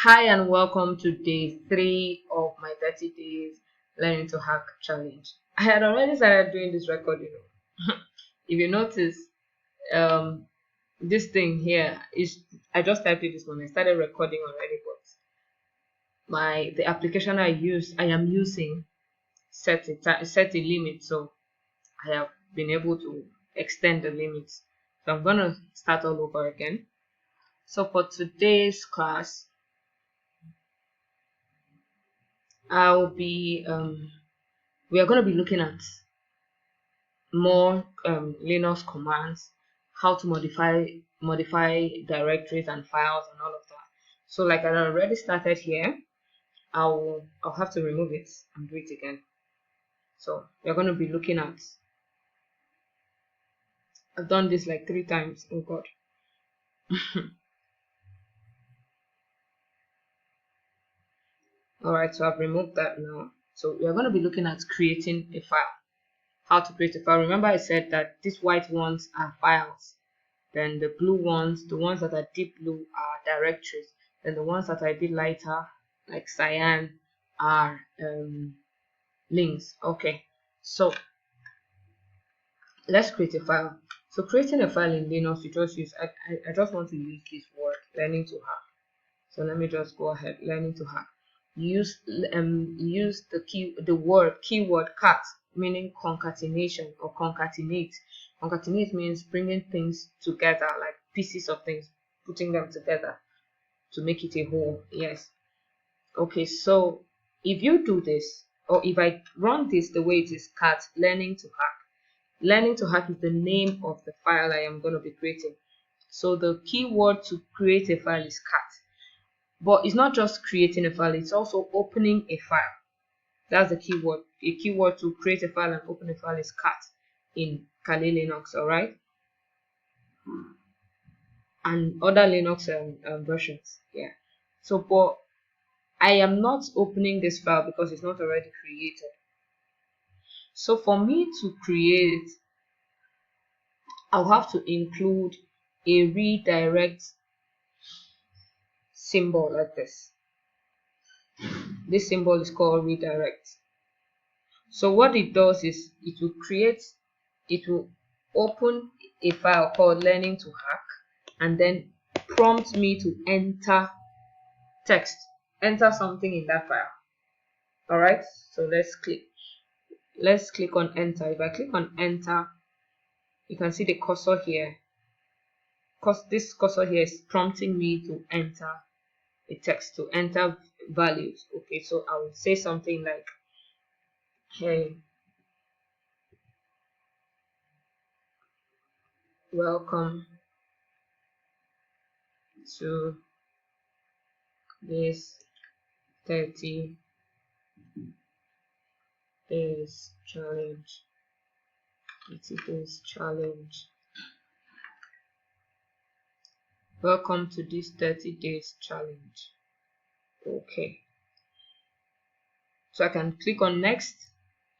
Hi and welcome to day 3 of my 30 days learning to hack challenge. I had already started doing this recording. If you notice, um, this thing here is I just typed it this morning. I started recording already, but the application I am using set a limit, so I have been able to extend the limits. So I'm gonna start all over again. So for today's class, I'll be we are going to be looking at more Linux commands, how to modify directories and files and all of that. So like I already started here, I'll have to remove it and do it again. So we're going to be looking at, I've done this like 3 times. Oh god. Alright, so I've removed that now. So we're going to be looking at creating a file. How to create a file. Remember I said that these white ones are files. Then the blue ones, the ones that are deep blue, are directories. Then the ones that are a bit lighter, like cyan, are links. Okay, so let's create a file. So creating a file in Linux, you just use, I just want to use this word, learning to hack. So let me just go ahead, learning to hack. Use the keyword cat, meaning concatenation or concatenate. Concatenate means bringing things together, like pieces of things, putting them together to make it a whole. Yes. Okay, so if you do this, or if I run this the way it is, cat learning to hack. Learning to hack is the name of the file I am going to be creating. So the keyword to create a file is cat. But it's not just creating a file, it's also opening a file. That's the keyword. A keyword to create a file and open a file is cat in Kali Linux, alright? And other Linux versions. Yeah. So, but I am not opening this file because it's not already created. So for me to create, I'll have to include a redirect symbol like this. This symbol is called redirect. So what it does is it will open a file called learning to hack and then prompt me to enter something in that file. Alright, so let's click on enter. If I click on enter, you can see the cursor here. Because this cursor here is prompting me to enter a text, to enter values. Okay, so I will say something like, hey, welcome to this 30 days challenge. 30 days challenge. Welcome to this 30 days challenge. Okay. So I can click on next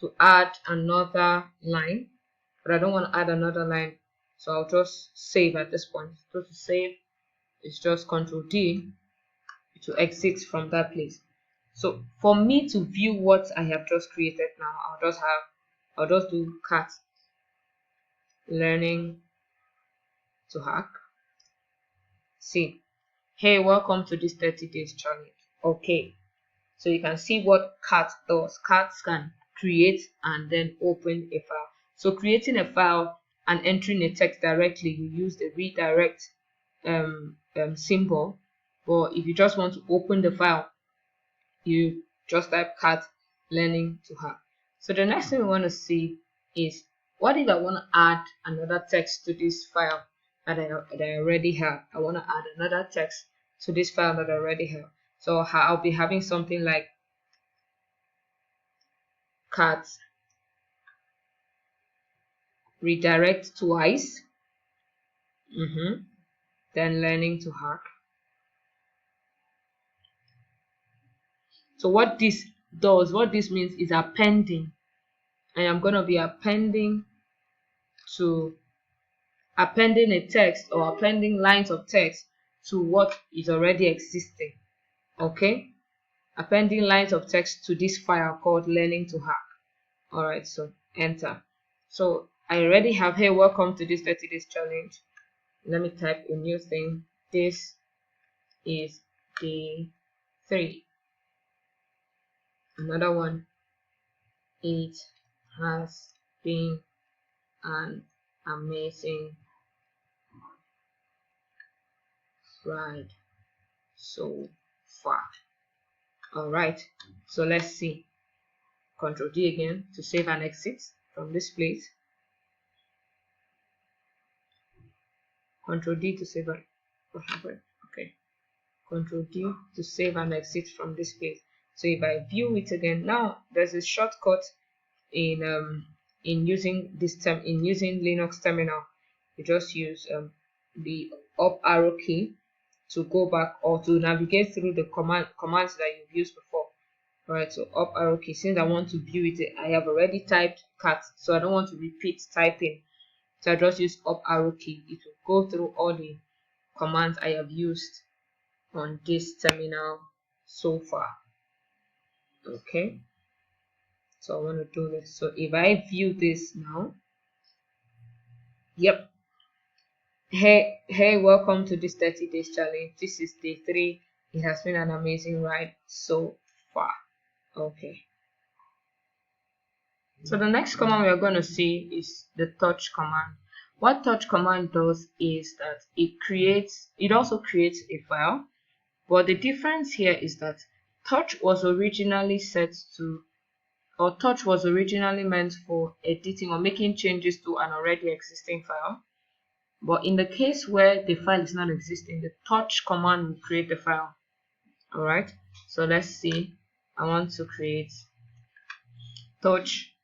to add another line, but I don't want to add another line, so I'll just save at this point. So to save, it's just Ctrl D to exit from that place. So for me to view what I have just created now, I'll just do cat learning to hack. See, hey, welcome to this 30 days challenge. Okay, so you can see what cat does. Cats can create and then open a file. So creating a file and entering a text directly, you use the redirect symbol. But if you just want to open the file, you just type cat learning to hack. So the next thing we want to see is, what if I want to add another text to this file that I already have? I want to add another text to this file that I already have. So I'll be having something like cat redirect twice, then learning to hack. So what this means is appending. I am going to be appending a text or appending lines of text to what is already existing. Okay, appending lines of text to this file called learning to hack. All right, so enter. So I already have here, welcome to this 30 days challenge. Let me type a new thing. This is day 3. Another one. It has been an amazing ride so far. All right, so let's see. Control D again to save and exit from this place. Control D to save and what happened? Okay. Control D to save and exit from this place. So if I view it again, now there's a shortcut in using Linux terminal. You just use the up arrow key to go back or to navigate through the commands that you've used before. Alright, so up arrow key. Since I want to view it, I have already typed cat, so I don't want to repeat typing. So I just use up arrow key. It will go through all the commands I have used on this terminal so far. Okay, so I want to do this. So if I view this now, yep. Hey, welcome to this 30 days challenge. This is day 3. It has been an amazing ride so far. Okay. So the next command we are going to see is the touch command. What touch command does is that it also creates a file, but the difference here is that touch was originally meant for editing or making changes to an already existing file. But in the case where the file is not existing, the touch command will create the file. Alright, so let's see. I want to create touch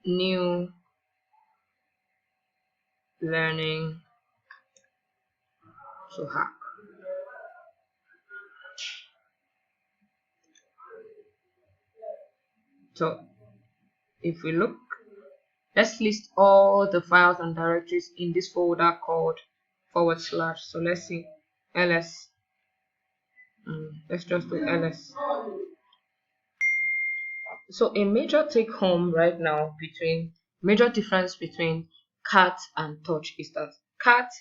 new learning to hack. So if we look, let's list all the files and directories in this folder called /. So let's see ls. Let's just do ls. So a major take home right now major difference between cat and touch is that cat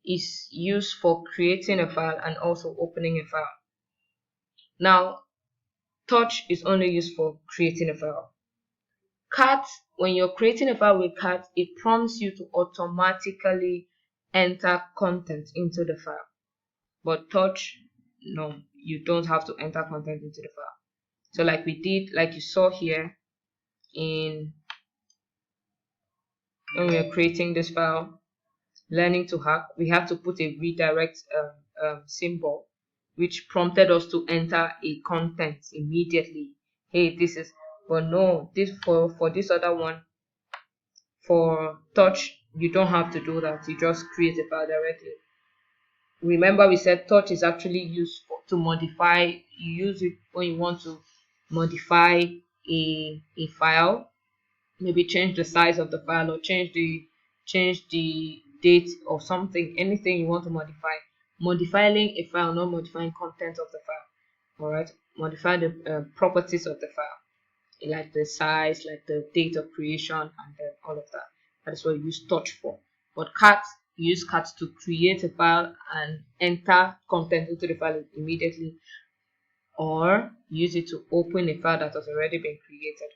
is used for creating a file and also opening a file. Now touch is only used for creating a file. Cat, when you're creating a file with cat, it prompts you to automatically enter content into the file. But touch, no, you don't have to enter content into the file. So like you saw here when we are creating this file, learning to hack, we have to put a redirect symbol, which prompted us to enter a content immediately. Hey, this is, but no, this for this other one, for touch, you don't have to do that. You just create a file directly. Remember, we said touch is actually used to modify. You use it when you want to modify a file, maybe change the size of the file or change the date or something, anything you want to modify. Modifying a file, not modifying content of the file. All right, modify the properties of the file, like the size, like the date of creation, and then all of that. That is what you use touch for. But cat, you use cat to create a file and enter content into the file immediately, or use it to open a file that has already been created.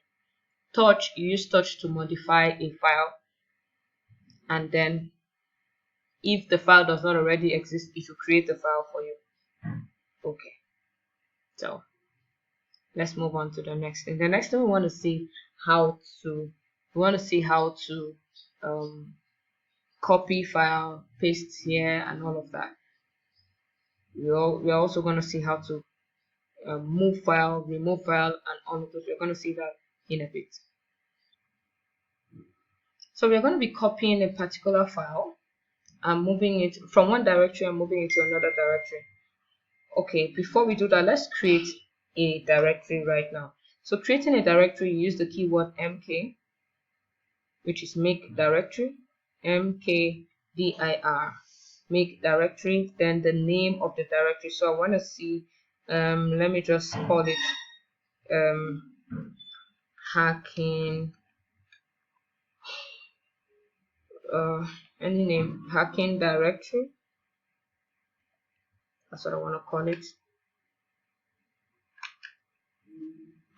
Touch, you use touch to modify a file, and then if the file does not already exist, it will create the file for you. Okay, so let's move on to the next thing. The next thing we want to see how to copy file, paste here, and all of that. We're also going to see how to move file, remove file, and all of those. We're going to see that in a bit. So we're going to be copying a particular file and moving it from one directory and moving it to another directory. Okay, before we do that, let's create a directory right now. So creating a directory, you use the keyword mk, which is make directory, mkdir, make directory, then the name of the directory. So I want to see Let me just call it hacking, any name, hacking directory. That's what I want to call it.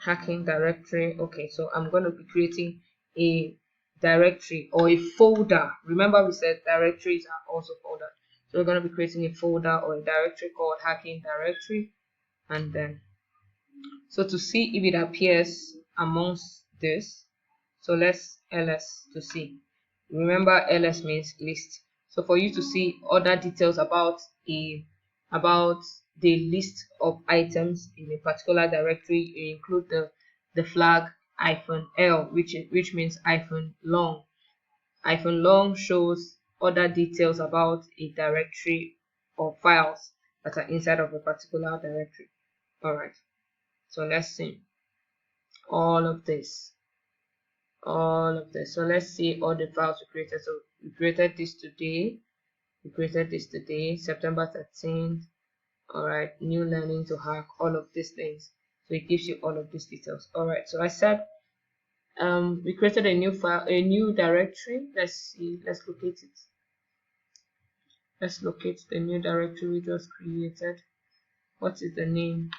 Hacking directory. Okay, so I'm going to be creating a directory or a folder. Remember we said directories are also folders. So we're going to be creating a folder or a directory called hacking directory. And then, so to see if it appears amongst this, so let's ls to see. Remember ls means list. So for you to see other details about the list of items in a particular directory, you include the flag -l, which means -long. -long shows other details about a directory or files that are inside of a particular directory. Alright, so let's see all of this. So let's see all the files we created. So we created this today. September 13th. Alright, new learning to hack, all of these things. So it gives you all of these details. Alright, so I said we created a new file, a new directory. Let's see, let's locate it. Let's locate the new directory we just created. What is the name?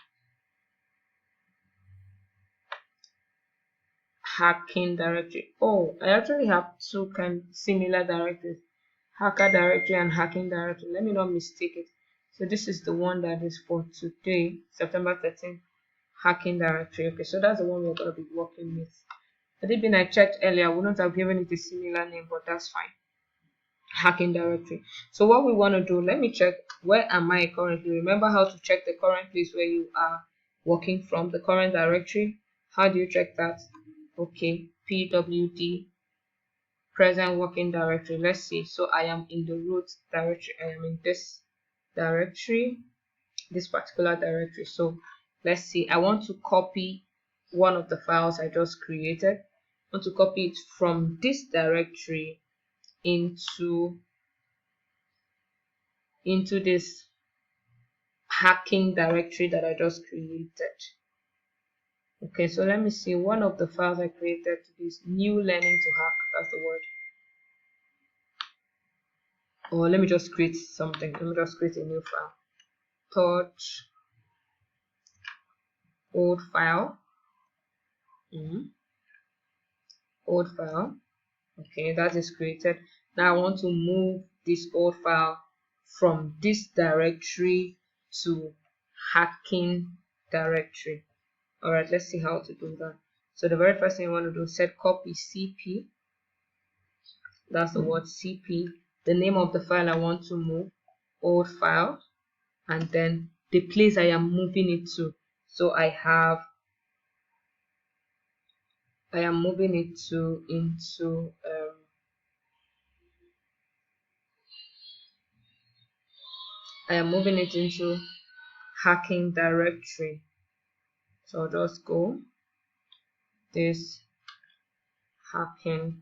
Hacking directory. Oh, I actually have two kind similar directories, hacker directory and hacking directory. Let me not mistake it. So this is the one that is for today, September 13th, hacking directory. Okay, so that's the one we're going to be working with. Had it been I checked earlier, I wouldn't have given it a similar name, but that's fine. Hacking directory. So what we want to do, let me check where am I currently. Remember how to check the current place where you are working from, the current directory. How do you check that? Okay, pwd present working directory. Let's see. So I am in the root directory. I am in this directory, this particular directory. So let's see. I want to copy one of the files I just created. I want to copy it from this directory into this hacking directory that I just created. Okay, so let me see. One of the files I created is new learning to hack. That's the word. Or let me just create something. Let me just create a new file. Touch old file. Old file. Okay, that is created. Now I want to move this old file from this directory to hacking directory. All right, let's see how to do that. So the very first thing I want to do is set copy cp. That's the word cp. The name of the file I want to move, old file, and then the place I am moving it to. So I am moving it to into I am moving it into hacking directory. So I'll just go this hacking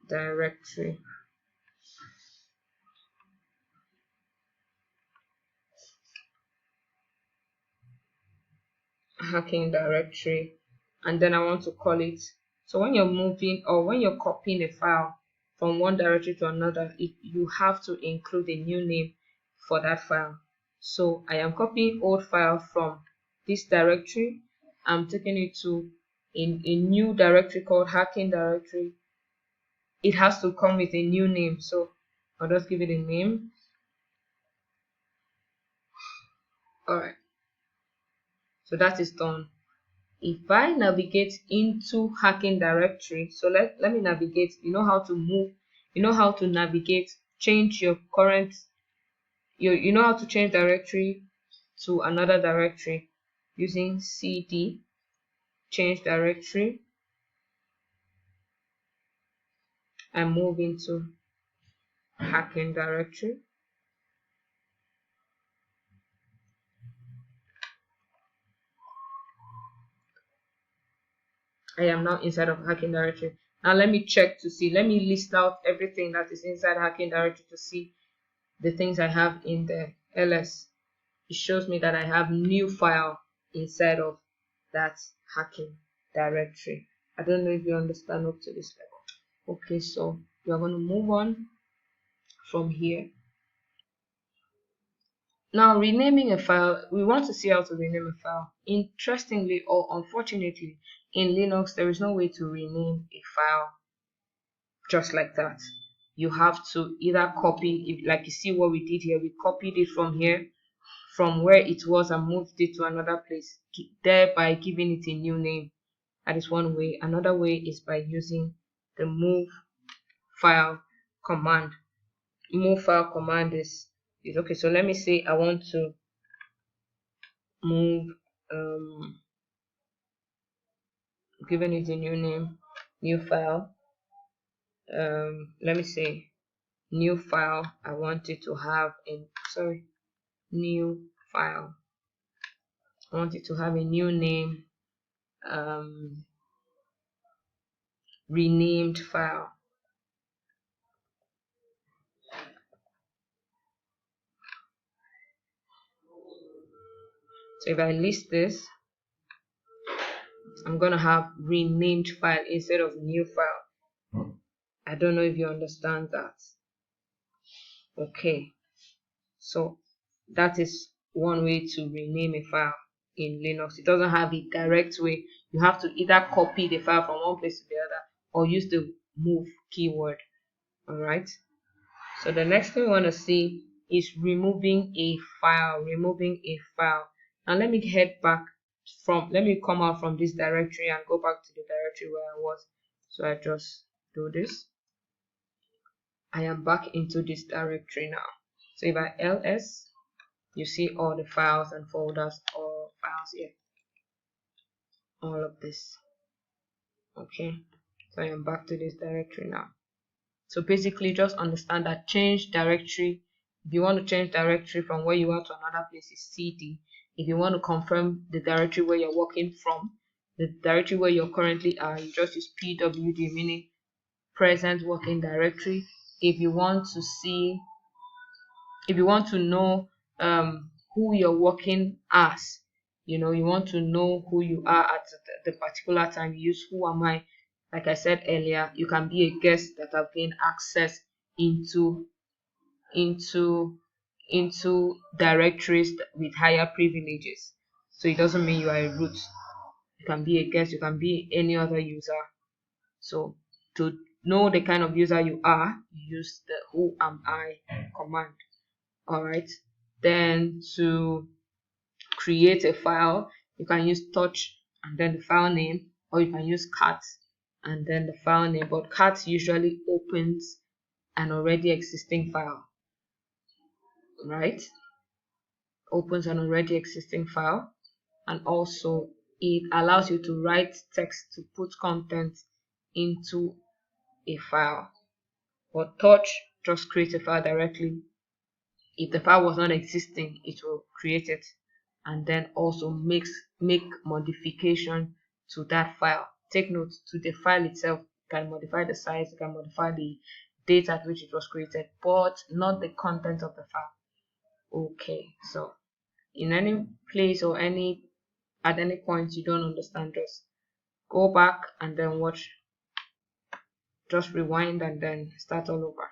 directory. Hacking directory, and then I want to call it. So when you're moving or when you're copying a file from one directory to another, you have to include a new name for that file. So I am copying old file from this directory. I'm taking it to a new directory called hacking directory. It has to come with a new name, so I'll just give it a name. Alright, so that is done. If I navigate into hacking directory, so let me navigate. You know how to move, you know how to navigate, change your current, you know how to change directory to another directory using cd change directory and move into hacking directory. I am now inside of hacking directory. Now let me check to see, let me list out everything that is inside hacking directory to see the things I have in the ls, it shows me that I have new file inside of that hacking directory. I don't know if you understand up to this level. Okay, so we are going to move on from here. Now, renaming a file, we want to see how to rename a file. Interestingly or unfortunately, in Linux, there is no way to rename a file just like that. You have to either copy, if, like you see what we did here, we copied it from here, from where it was, and moved it to another place, thereby giving it a new name. That is one way. Another way is by using the move file command. Move file command is okay. So let me say I want to move, giving it a new name, new file. Let me say new file. I want it to have a new file. I want it to have a new name, um, renamed file. So if I list this, I'm gonna have renamed file instead of new file. I don't know if you understand that. Okay, so that is one way to rename a file in Linux. It doesn't have a direct way. You have to either copy the file from one place to the other or use the move keyword. Alright. So the next thing we want to see is removing a file. Removing a file. Now let me let me come out from this directory and go back to the directory where I was. So I just do this. I am back into this directory now. So if I ls, you see all the files and folders, all files here, all of this. Okay, so I am back to this directory now. So basically just understand that change directory, if you want to change directory from where you are to another place, is cd. If you want to confirm the directory where you're working from, the directory where you currently are, you just use pwd, meaning present working directory. If you want to see, if you want to know who you're working as, you want to know who you are at the particular time, you use who am I. Like I said earlier, you can be a guest that have gained access into into directories with higher privileges. So it doesn't mean you are a root. You can be a guest, you can be any other user. So to know the kind of user you are, you use the who am I command. Alright, then to create a file, you can use touch and then the file name, or you can use cat and then the file name, but cat usually opens an already existing file, right? Opens an already existing file, and also it allows you to write text to put content into a file. But touch just creates a file directly. If the file was not existing, it will create it and then also make modification to that file. Take note, to the file itself, you can modify the size, you can modify the date at which it was created, but not the content of the file. Okay, so in any place or at any point you don't understand, just go back and then watch, just rewind and then start all over.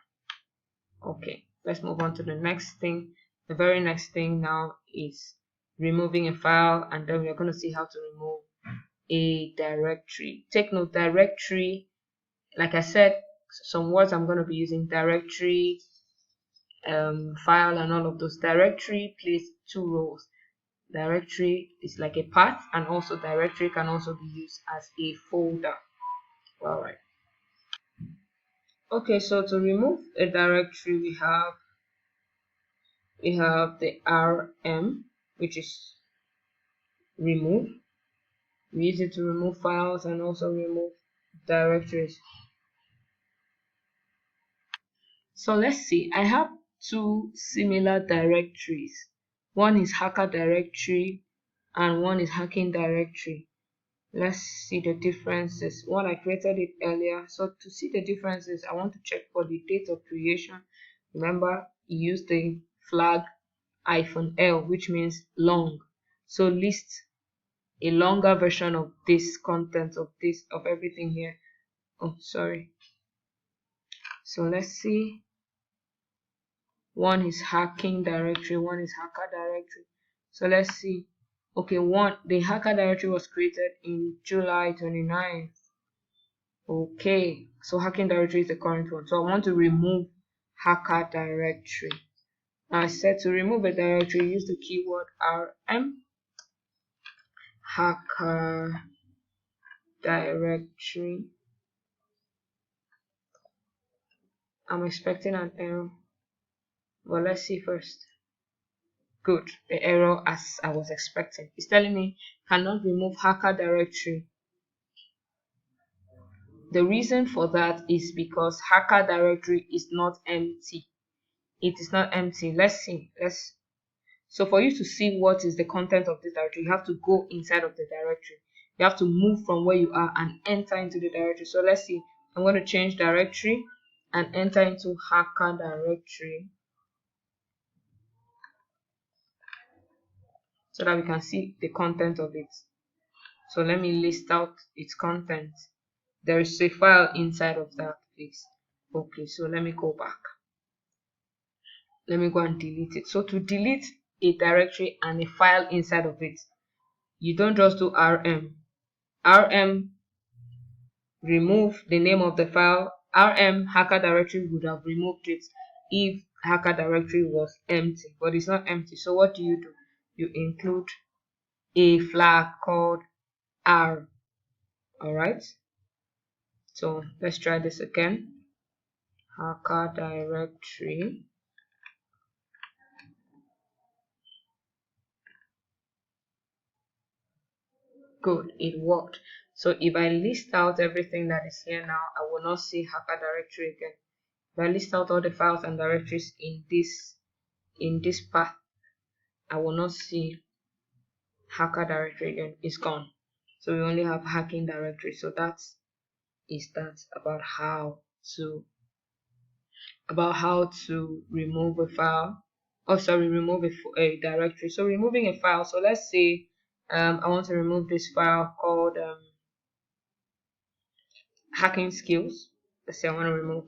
Okay, let's move on to the next thing. The very next thing now is removing a file, and then we're going to see how to remove a directory. Take note, directory, like I said, some words I'm going to be using: directory, file, and all of those. Directory plays two roles. Directory is like a path, and also directory can also be used as a folder. All right. Okay, so to remove a directory, we have the rm, which is remove. We use it to remove files and also remove directories. So let's see, I have two similar directories. One is hacker directory and one is hacking directory. Let's see the differences. One, I created it earlier. So to see the differences, I want to check for the date of creation, Remember, you use the flag -L, which means long. So list a longer version of this content of everything here. Oh, sorry. So let's see. One is hacking directory, one is hacker directory. So let's see. Okay, the hacker directory was created in July 29th. Okay, so hacking directory is the current one. So I want to remove hacker directory. Now I said to remove a directory, use the keyword rm hacker directory. I'm expecting an error, but let's see first. Good, the error as I was expecting. It's telling me cannot remove hacker directory. The reason for that is because hacker directory is not empty. It is not empty. Let's see. So for you to see what is the content of this directory, you have to go inside of the directory. You have to move from where you are and enter into the directory. So let's see. I'm going to change directory and enter into hacker directory so that we can see the content of it. So let me list out its content. There is a file inside of that place. Okay, so let me go back. Let me go and delete it. So to delete a directory and a file inside of it, you don't just do rm remove the name of the file. Rm hacker directory would have removed it if hacker directory was empty, but it's not empty. So what do? You include a flag called r. All right, so let's try this again. Hacker directory. Good, it worked. So if I list out everything that is here now, I will not see hacker directory again. If I list out all the files and directories in this path, I will not see hacker directory again. It's gone. So we only have hacking directory. So that about how to remove a file. Oh, sorry, remove a directory. So removing a file. So let's say I want to remove this file called hacking skills. Let's say I want to remove.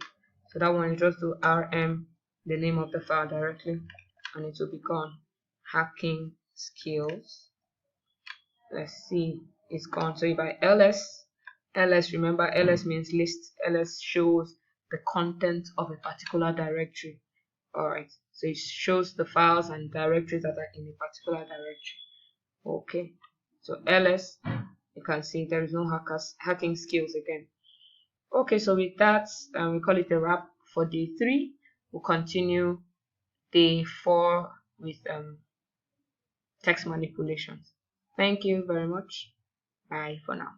So that one, you just do rm the name of the file directly, and it will be gone. Hacking skills. Let's see, it's gone. So if I ls, remember ls means list. Ls shows the content of a particular directory. Alright, so it shows the files and directories that are in a particular directory. Okay, so ls, you can see there is no hacking skills again. Okay, so with that, we call it a wrap for day 3. We'll continue day 4 with text manipulations. Thank you very much. Bye for now.